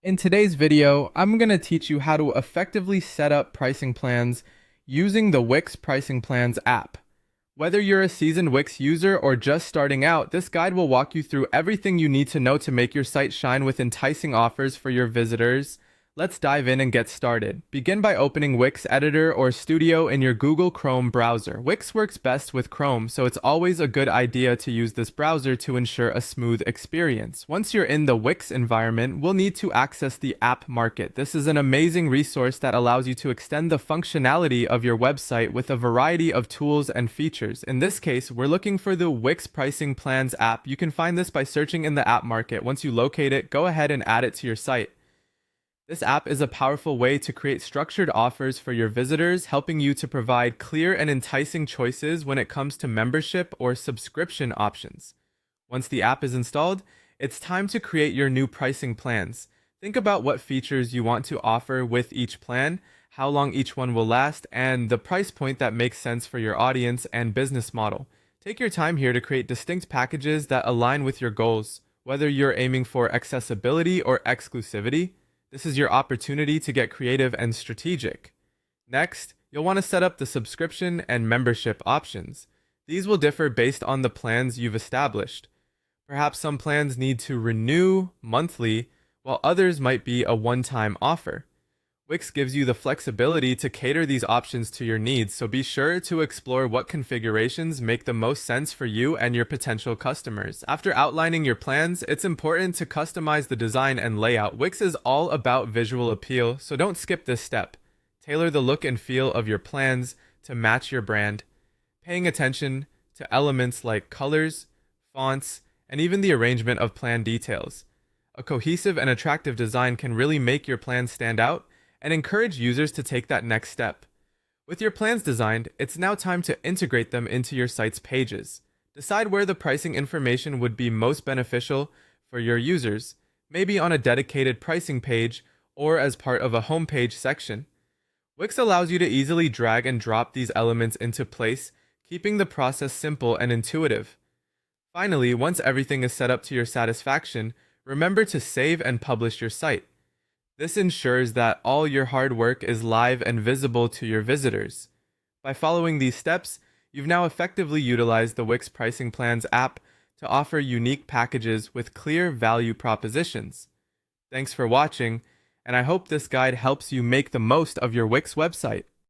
In today's video, I'm going to teach you how to effectively set up pricing plans using the Wix Pricing Plans app. Whether you're a seasoned Wix user or just starting out, this guide will walk you through everything you need to know to make your site shine with enticing offers for your visitors. Let's dive in and get started. Begin by opening Wix Editor or Studio in your Google Chrome browser. Wix works best with Chrome, so it's always a good idea to use this browser to ensure a smooth experience. Once you're in the Wix environment, we'll need to access the App Market. This is an amazing resource that allows you to extend the functionality of your website with a variety of tools and features. In this case, we're looking for the Wix Pricing Plans app. You can find this by searching in the App Market. Once you locate it, go ahead and add it to your site. This app is a powerful way to create structured offers for your visitors, helping you to provide clear and enticing choices when it comes to membership or subscription options. Once the app is installed, it's time to create your new pricing plans. Think about what features you want to offer with each plan, how long each one will last, and the price point that makes sense for your audience and business model. Take your time here to create distinct packages that align with your goals, whether you're aiming for accessibility or exclusivity. This is your opportunity to get creative and strategic. Next, you'll want to set up the subscription and membership options. These will differ based on the plans you've established. Perhaps some plans need to renew monthly, while others might be a one-time offer. Wix gives you the flexibility to cater these options to your needs, so be sure to explore what configurations make the most sense for you and your potential customers. After outlining your plans, it's important to customize the design and layout. Wix is all about visual appeal, so don't skip this step. Tailor the look and feel of your plans to match your brand, paying attention to elements like colors, fonts, and even the arrangement of plan details. A cohesive and attractive design can really make your plans stand out and encourage users to take that next step. With your plans designed, it's now time to integrate them into your site's pages. Decide where the pricing information would be most beneficial for your users, maybe on a dedicated pricing page or as part of a homepage section. Wix allows you to easily drag and drop these elements into place, keeping the process simple and intuitive. Finally, once everything is set up to your satisfaction, remember to save and publish your site. This ensures that all your hard work is live and visible to your visitors. By following these steps, you've now effectively utilized the Wix Pricing Plans app to offer unique packages with clear value propositions. Thanks for watching, and I hope this guide helps you make the most of your Wix website.